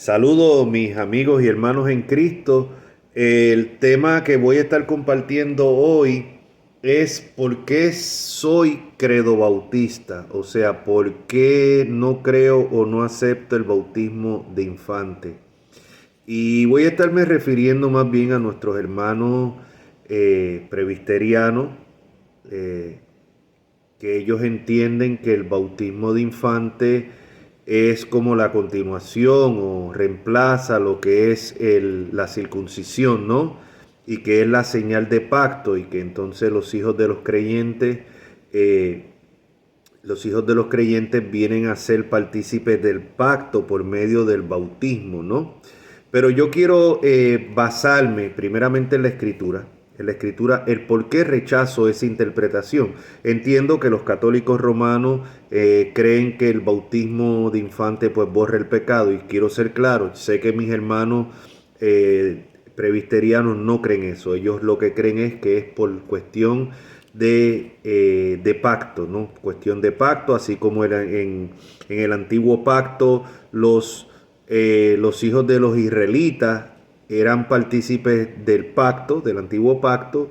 Saludos mis amigos y hermanos en Cristo. El tema que voy a estar compartiendo hoy es por qué soy credo bautista, o sea, por qué no creo o no acepto el bautismo de infante. Y voy a estarme refiriendo más bien a nuestros hermanos presbiterianos, eh, que ellos entienden que el bautismo de infante es como la continuación o reemplaza lo que es la circuncisión, ¿no? Y que es la señal de pacto y que entonces eh, los hijos de los creyentes vienen a ser partícipes del pacto por medio del bautismo, ¿no? Pero yo quiero basarme primeramente en la escritura, el por qué rechazo esa interpretación. Entiendo que los católicos romanos creen que el bautismo de infante pues borra el pecado y quiero ser claro, sé que mis hermanos presbiterianos no creen eso, ellos lo que creen es que es por cuestión de pacto, ¿no? Cuestión de pacto, así como era en el antiguo pacto los hijos de los israelitas eran partícipes del pacto, del antiguo pacto,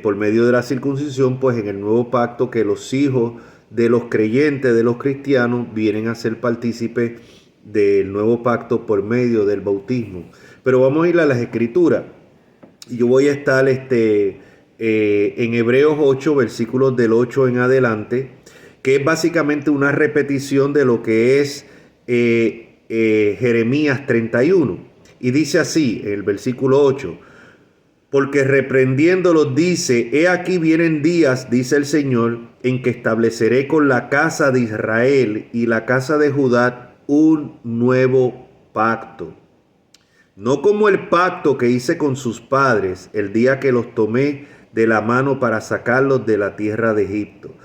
por medio de la circuncisión, pues en el nuevo pacto que los hijos de los creyentes, de los cristianos, vienen a ser partícipes del nuevo pacto por medio del bautismo. Pero vamos a ir a las escrituras. Y yo voy a estar en Hebreos 8, versículos del 8 en adelante, que es básicamente una repetición de lo que es Jeremías 31. Y dice así, en el versículo 8, porque reprendiéndolos dice, he aquí vienen días, dice el Señor, en que estableceré con la casa de Israel y la casa de Judá un nuevo pacto. No como el pacto que hice con sus padres el día que los tomé de la mano para sacarlos de la tierra de Egipto.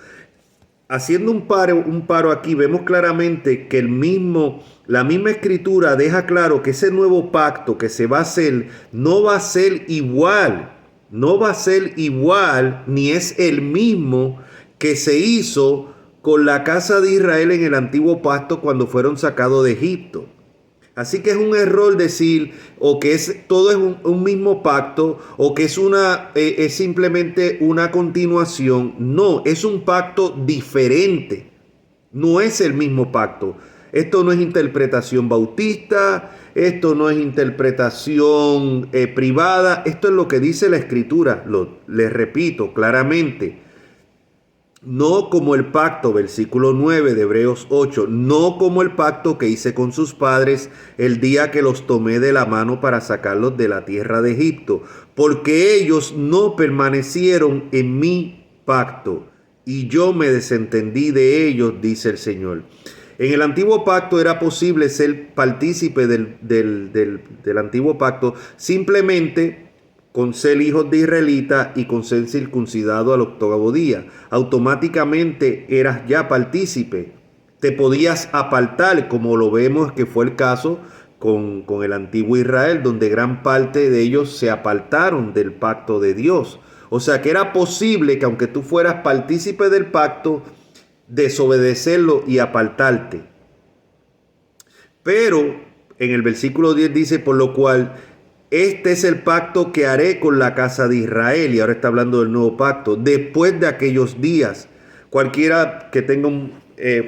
Haciendo un paro aquí, vemos claramente que la misma escritura deja claro que ese nuevo pacto que se va a hacer no va a ser igual, no va a ser igual ni es el mismo que se hizo con la casa de Israel en el antiguo pacto cuando fueron sacados de Egipto. Así que es un error decir o que todo es un mismo pacto o que es simplemente una continuación. No, es un pacto diferente. No es el mismo pacto. Esto no es interpretación bautista, esto no es interpretación privada, esto es lo que dice la escritura. Les repito claramente. No como el pacto, versículo 9 de Hebreos 8, no como el pacto que hice con sus padres el día que los tomé de la mano para sacarlos de la tierra de Egipto, porque ellos no permanecieron en mi pacto y yo me desentendí de ellos, dice el Señor. En el antiguo pacto era posible ser partícipe del antiguo pacto simplemente con ser hijos de israelita y con ser circuncidado al octavo día. Automáticamente eras ya partícipe. Te podías apartar, como lo vemos que fue el caso con el antiguo Israel, donde gran parte de ellos se apartaron del pacto de Dios. O sea que era posible que aunque tú fueras partícipe del pacto, desobedecerlo y apartarte. Pero en el versículo 10 dice, por lo cual este es el pacto que haré con la casa de Israel. Y ahora está hablando del nuevo pacto. Después de aquellos días, cualquiera que tenga un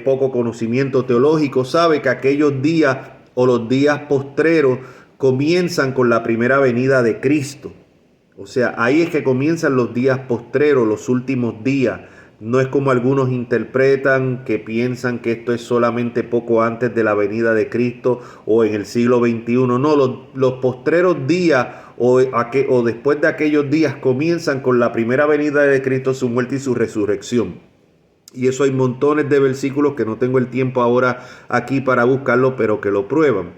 poco conocimiento teológico sabe que aquellos días o los días postreros comienzan con la primera venida de Cristo. O sea, ahí es que comienzan los días postreros, los últimos días. No es como algunos interpretan que piensan que esto es solamente poco antes de la venida de Cristo o en el siglo XXI. No, los postreros días o después de aquellos días comienzan con la primera venida de Cristo, su muerte y su resurrección. Y eso hay montones de versículos que no tengo el tiempo ahora aquí para buscarlo, pero que lo prueban.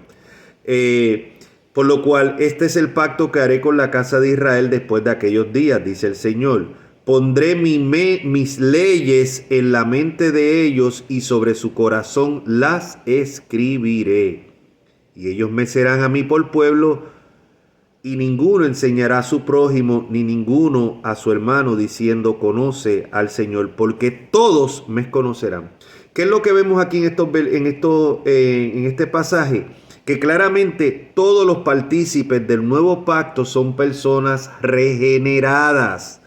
Por lo cual, este es el pacto que haré con la casa de Israel después de aquellos días, dice el Señor. Pondré mis leyes en la mente de ellos y sobre su corazón las escribiré. Y ellos me serán a mí por pueblo y ninguno enseñará a su prójimo ni ninguno a su hermano diciendo conoce al Señor, porque todos me conocerán. ¿Qué es lo que vemos aquí en este pasaje? que claramente todos los partícipes del nuevo pacto son personas regeneradas.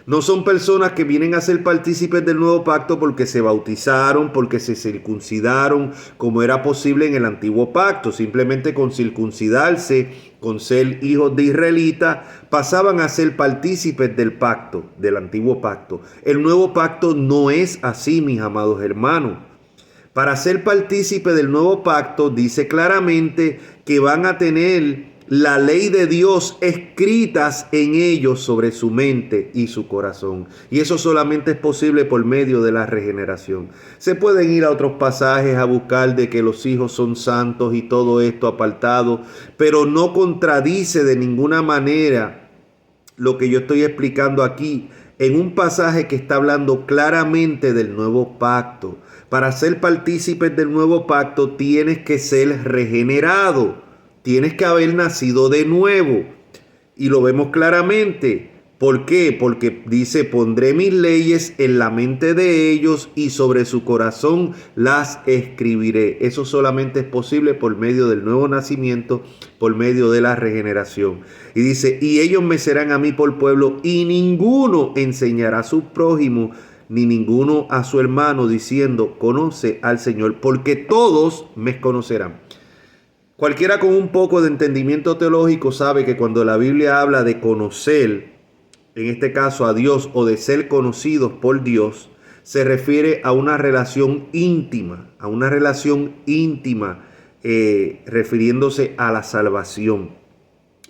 No son personas que vienen a ser partícipes del nuevo pacto porque se bautizaron, porque se circuncidaron, como era posible en el antiguo pacto. Simplemente con circuncidarse, con ser hijos de israelitas, pasaban a ser partícipes del pacto, del antiguo pacto. El nuevo pacto no es así, mis amados hermanos. Para ser partícipe del nuevo pacto, dice claramente que van a tener la ley de Dios escritas en ellos sobre su mente y su corazón. Y eso solamente es posible por medio de la regeneración. Se pueden ir a otros pasajes a buscar de que los hijos son santos y todo esto apartado, pero no contradice de ninguna manera lo que yo estoy explicando aquí en un pasaje que está hablando claramente del nuevo pacto. Para ser partícipes del nuevo pacto tienes que ser regenerado. Tienes que haber nacido de nuevo. Y lo vemos claramente. ¿Por qué? Porque dice, pondré mis leyes en la mente de ellos y sobre su corazón las escribiré. Eso solamente es posible por medio del nuevo nacimiento, por medio de la regeneración. Y dice, y ellos me serán a mí por pueblo, y ninguno enseñará a su prójimo, ni ninguno a su hermano, diciendo, conoce al Señor, porque todos me conocerán. Cualquiera con un poco de entendimiento teológico sabe que cuando la Biblia habla de conocer, en este caso a Dios, o de ser conocidos por Dios, se refiere a una relación íntima, refiriéndose a la salvación.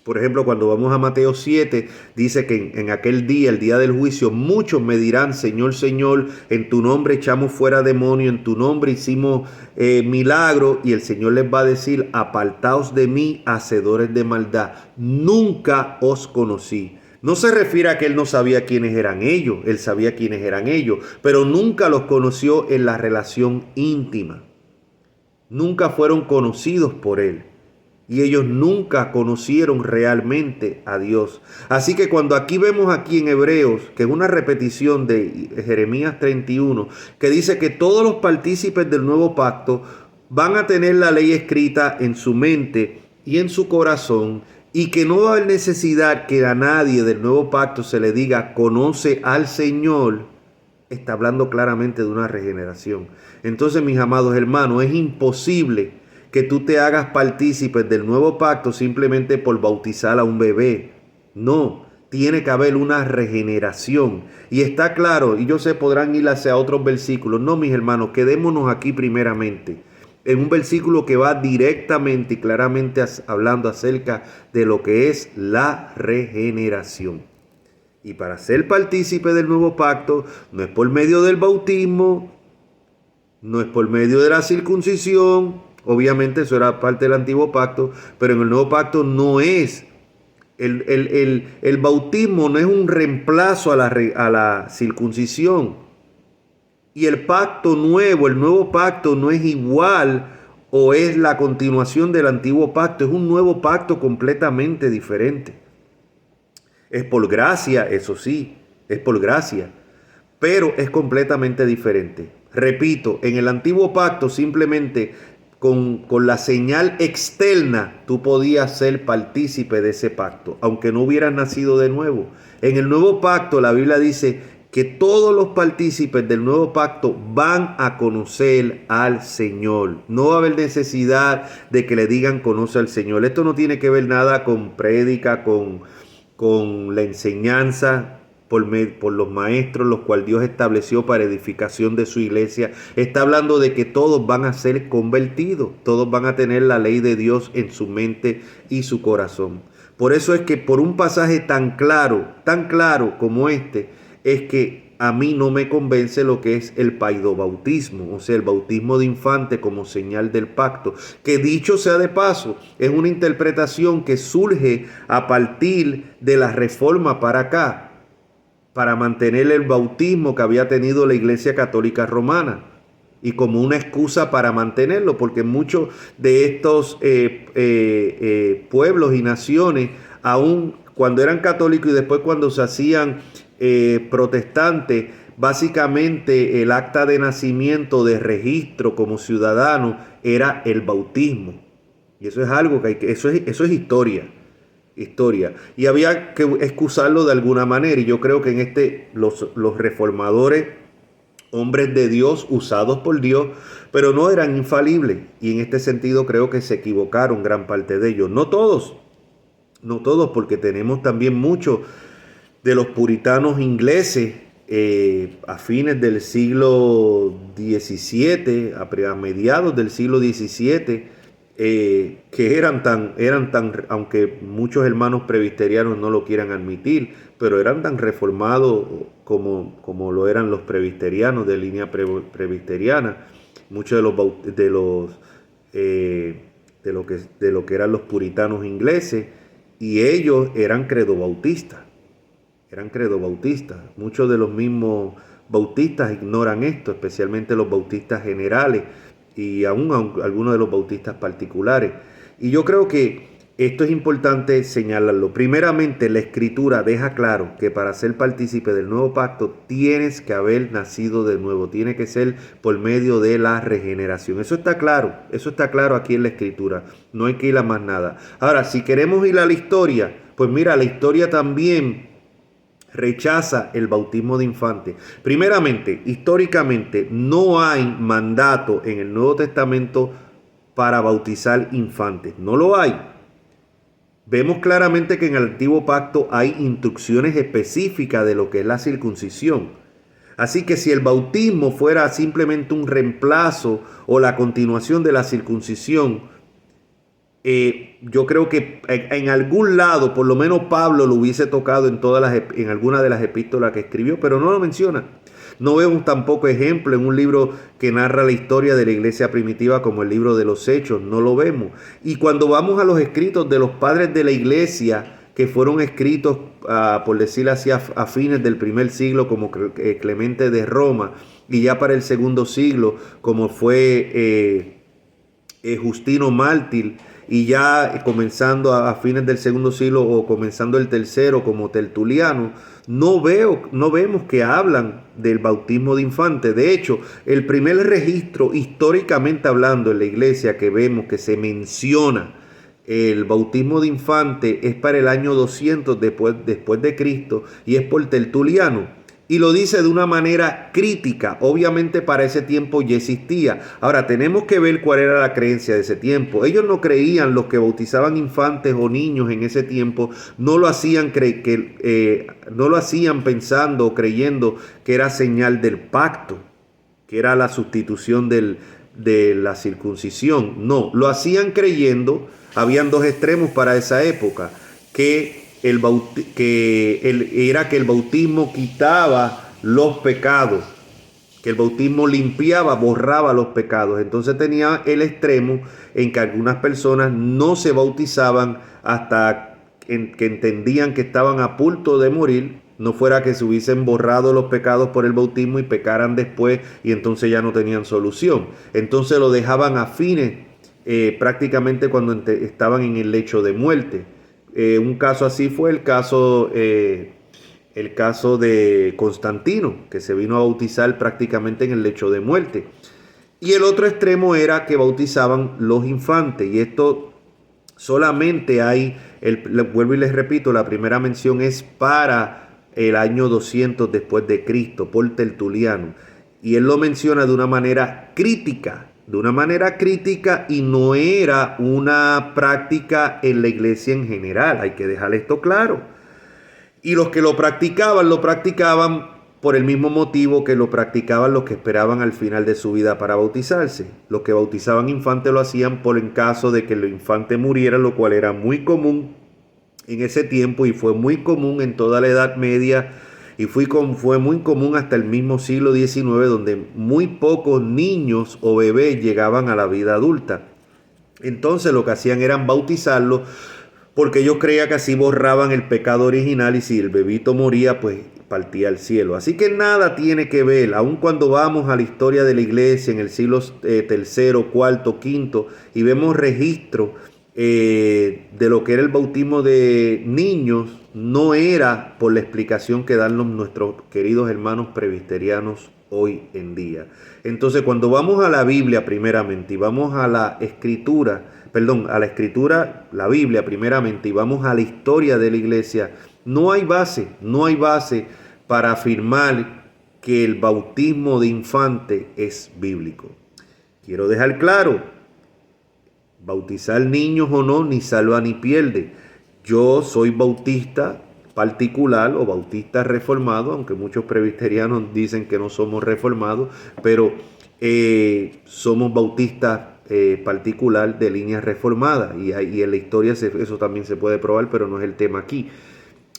Por ejemplo, cuando vamos a Mateo 7, dice que en aquel día, el día del juicio, muchos me dirán, Señor, Señor, en tu nombre echamos fuera demonios, en tu nombre hicimos milagros, y el Señor les va a decir, apartaos de mí, hacedores de maldad, nunca os conocí. No se refiere a que él no sabía quiénes eran ellos, él sabía quiénes eran ellos, pero nunca los conoció en la relación íntima. Nunca fueron conocidos por él. Y ellos nunca conocieron realmente a Dios. Así que cuando aquí vemos aquí en Hebreos, que es una repetición de Jeremías 31, que dice que todos los partícipes del nuevo pacto van a tener la ley escrita en su mente y en su corazón, y que no va a haber necesidad que a nadie del nuevo pacto se le diga, conoce al Señor, está hablando claramente de una regeneración. Entonces, mis amados hermanos, es imposible que tú te hagas partícipes del nuevo pacto simplemente por bautizar a un bebé. No, tiene que haber una regeneración. Y está claro, y yo sé, podrán ir hacia otros versículos. No, mis hermanos, quedémonos aquí primeramente en un versículo que va directamente y claramente hablando acerca de lo que es la regeneración. Y para ser partícipe del nuevo pacto, no es por medio del bautismo, no es por medio de la circuncisión. Obviamente eso era parte del antiguo pacto, pero en el nuevo pacto no es. El bautismo no es un reemplazo a la circuncisión. Y el pacto nuevo, el nuevo pacto no es igual o es la continuación del antiguo pacto. Es un nuevo pacto completamente diferente. Es por gracia, eso sí, es por gracia, pero es completamente diferente. Repito, en el antiguo pacto simplemente con la señal externa tú podías ser partícipe de ese pacto, aunque no hubieras nacido de nuevo. En el nuevo pacto la Biblia dice que todos los partícipes del nuevo pacto van a conocer al Señor. No va a haber necesidad de que le digan conoce al Señor. Esto no tiene que ver nada con prédica, con la enseñanza por los maestros, los cuales Dios estableció para edificación de su iglesia. Está hablando de que todos van a ser convertidos, todos van a tener la ley de Dios en su mente y su corazón. Por eso es que por un pasaje tan claro como este, es que a mí no me convence lo que es el paidobautismo, o sea, el bautismo de infante como señal del pacto, que dicho sea de paso, es una interpretación que surge a partir de la reforma para acá, para mantener el bautismo que había tenido la Iglesia Católica Romana y como una excusa para mantenerlo, porque muchos de estos pueblos y naciones, aún cuando eran católicos y después cuando se hacían protestantes, básicamente el acta de nacimiento de registro como ciudadano era el bautismo. Y eso es algo eso es historia. Y había que excusarlo de alguna manera. Y yo creo que los reformadores, hombres de Dios, usados por Dios, pero no eran infalibles. Y en este sentido creo que se equivocaron gran parte de ellos. No todos, porque tenemos también muchos de los puritanos ingleses a fines del siglo XVII, a mediados del siglo XVII, que eran tan, aunque muchos hermanos presbiterianos no lo quieran admitir, pero eran tan reformados como lo eran los presbiterianos de línea presbiteriana. Muchos de lo que eran los puritanos ingleses, y ellos eran credobautistas. Muchos de los mismos bautistas ignoran esto, especialmente los bautistas generales y aún algunos de los bautistas particulares. Y yo creo que esto es importante señalarlo. Primeramente, la Escritura deja claro que para ser partícipe del nuevo pacto tienes que haber nacido de nuevo. Tiene que ser por medio de la regeneración. Eso está claro aquí en la Escritura. No hay que ir a más nada. Ahora, si queremos ir a la historia, pues mira, la historia también rechaza el bautismo de infantes. Primeramente, históricamente, no hay mandato en el Nuevo Testamento para bautizar infantes. No lo hay. Vemos claramente que en el Antiguo Pacto hay instrucciones específicas de lo que es la circuncisión. Así que si el bautismo fuera simplemente un reemplazo o la continuación de la circuncisión, yo creo que en algún lado, por lo menos Pablo lo hubiese tocado en alguna de las epístolas que escribió, pero no lo menciona. No vemos tampoco ejemplo en un libro que narra la historia de la iglesia primitiva como el libro de los Hechos, no lo vemos. Y cuando vamos a los escritos de los padres de la iglesia, que fueron escritos, por decirlo así, a fines del primer siglo, como Clemente de Roma, y ya para el segundo siglo, como fue Justino Mártir, y ya comenzando a fines del segundo siglo o comenzando el tercero como Tertuliano, no vemos que hablan del bautismo de infantes. De hecho, el primer registro históricamente hablando en la iglesia que vemos que se menciona el bautismo de infante es para el año 200 después de Cristo, y es por Tertuliano. Y lo dice de una manera crítica. Obviamente para ese tiempo ya existía. Ahora tenemos que ver cuál era la creencia de ese tiempo. Ellos no creían, los que bautizaban infantes o niños en ese tiempo, no lo hacían pensando o creyendo que era señal del pacto, que era la sustitución de la circuncisión. No, lo hacían creyendo, habían dos extremos para esa época, que el bautismo quitaba los pecados, que el bautismo limpiaba, borraba los pecados. Entonces tenía el extremo en que algunas personas no se bautizaban hasta que entendían que estaban a punto de morir, no fuera que se hubiesen borrado los pecados por el bautismo y pecaran después y entonces ya no tenían solución. Entonces lo dejaban a fines, prácticamente cuando estaban en el lecho de muerte. Un caso así fue el caso de Constantino, que se vino a bautizar prácticamente en el lecho de muerte. Y el otro extremo era que bautizaban los infantes. Y esto solamente vuelvo y les repito, la primera mención es para el año 200 después de Cristo, por Tertuliano. Y él lo menciona de una manera crítica. Y no era una práctica en la iglesia en general. Hay que dejar esto claro. Y los que lo practicaban por el mismo motivo que lo practicaban los que esperaban al final de su vida para bautizarse. Los que bautizaban infantes lo hacían por el caso de que el infante muriera, lo cual era muy común en ese tiempo y fue muy común en toda la Edad Media. Y fue muy común hasta el mismo siglo XIX, donde muy pocos niños o bebés llegaban a la vida adulta. Entonces lo que hacían era bautizarlos, porque ellos creían que así borraban el pecado original, y si el bebito moría, pues partía al cielo. Así que nada tiene que ver, aun cuando vamos a la historia de la iglesia en el siglo tercero, cuarto, quinto, y vemos registro de lo que era el bautismo de niños, no era por la explicación que dan nuestros queridos hermanos presbiterianos hoy en día. Entonces, cuando vamos a la Biblia primeramente y vamos a la Escritura, a la escritura, la Biblia primeramente, y vamos a la historia de la iglesia, no hay base para afirmar que el bautismo de infante es bíblico. Quiero dejar claro, bautizar niños o no, ni salva ni pierde. Yo soy bautista particular o bautista reformado, aunque muchos presbiterianos dicen que no somos reformados, pero somos bautistas particular de línea reformada, y en la historia eso también se puede probar, pero no es el tema aquí.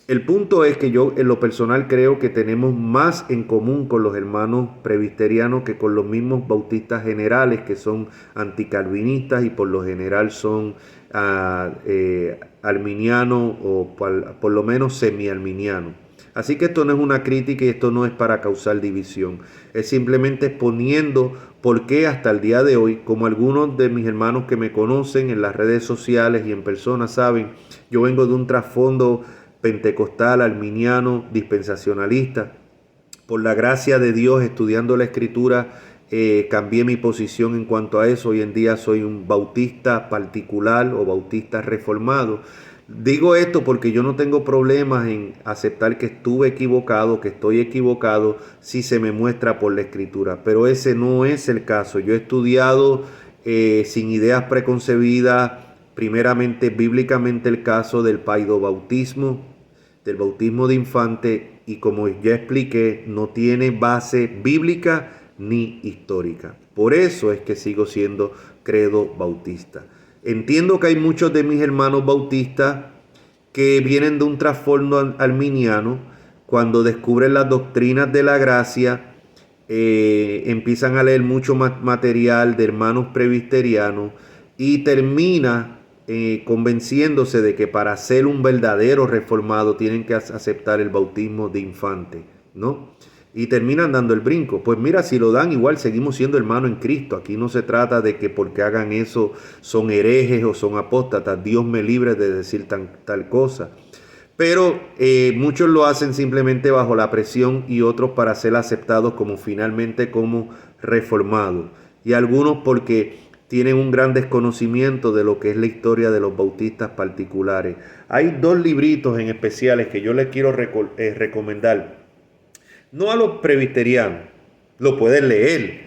El punto es que yo en lo personal creo que tenemos más en común con los hermanos presbiterianos que con los mismos bautistas generales, que son anticalvinistas y por lo general son arminianos o por lo menos semi-arminianos. Así que esto no es una crítica y esto no es para causar división. Es simplemente exponiendo por qué hasta el día de hoy, como algunos de mis hermanos que me conocen en las redes sociales y en persona saben, yo vengo de un trasfondo pentecostal, arminiano, dispensacionalista. Por la gracia de Dios, estudiando la Escritura, cambié mi posición en cuanto a eso. Hoy en día soy un bautista particular o bautista reformado. Digo esto porque yo no tengo problemas en aceptar que estuve equivocado, que estoy equivocado, si se me muestra por la Escritura. Pero ese no es el caso. Yo he estudiado sin ideas preconcebidas, primeramente bíblicamente, el caso del paidobautismo, del bautismo de infante, y como ya expliqué, no tiene base bíblica ni histórica. Por eso es que sigo siendo credo bautista. Entiendo que hay muchos de mis hermanos bautistas que vienen de un trasfondo arminiano. Cuando descubren las doctrinas de la gracia, empiezan a leer mucho material de hermanos presbiterianos y termina convenciéndose de que para ser un verdadero reformado tienen que aceptar el bautismo de infante, ¿no? Y terminan dando el brinco. Pues mira, si lo dan, igual seguimos siendo hermanos en Cristo. Aquí no se trata de que porque hagan eso son herejes o son apóstatas. Dios me libre de decir tal cosa. Pero muchos lo hacen simplemente bajo la presión y otros para ser aceptados finalmente como reformados. Y algunos porque tienen un gran desconocimiento de lo que es la historia de los bautistas particulares. Hay dos libritos en especiales que yo les quiero recomendar. No a los presbiterianos, lo pueden leer,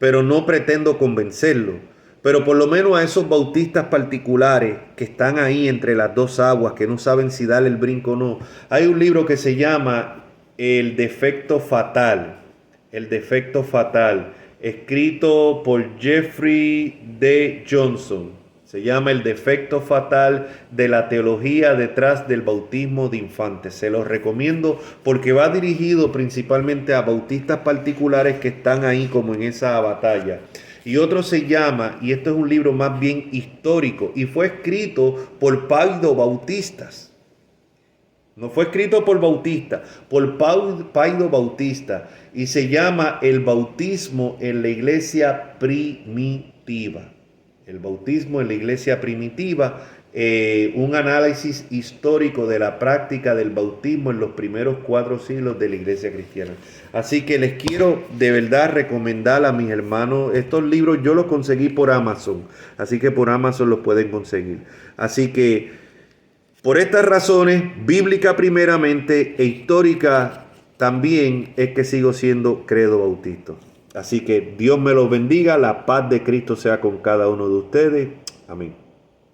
pero no pretendo convencerlos. Pero por lo menos a esos bautistas particulares que están ahí entre las dos aguas, que no saben si darle el brinco o no. Hay un libro que se llama El defecto fatal. El defecto fatal, escrito por Jeffrey D. Johnson. Se llama El defecto fatal de la teología detrás del bautismo de infantes. Se los recomiendo porque va dirigido principalmente a bautistas particulares que están ahí como en esa batalla. Y otro se llama, y esto es un libro más bien histórico, y fue escrito por paidobautistas. No fue escrito por bautistas, por paidobautistas, y se llama El bautismo en la iglesia primitiva. El bautismo en la iglesia primitiva, un análisis histórico de la práctica del bautismo en los primeros 4 siglos de la iglesia cristiana. Así que les quiero de verdad recomendar a mis hermanos, estos libros yo los conseguí por Amazon, así que por Amazon los pueden conseguir. Así que por estas razones, bíblica primeramente e histórica también, es que sigo siendo credo bautista. Así que Dios me los bendiga, la paz de Cristo sea con cada uno de ustedes. Amén.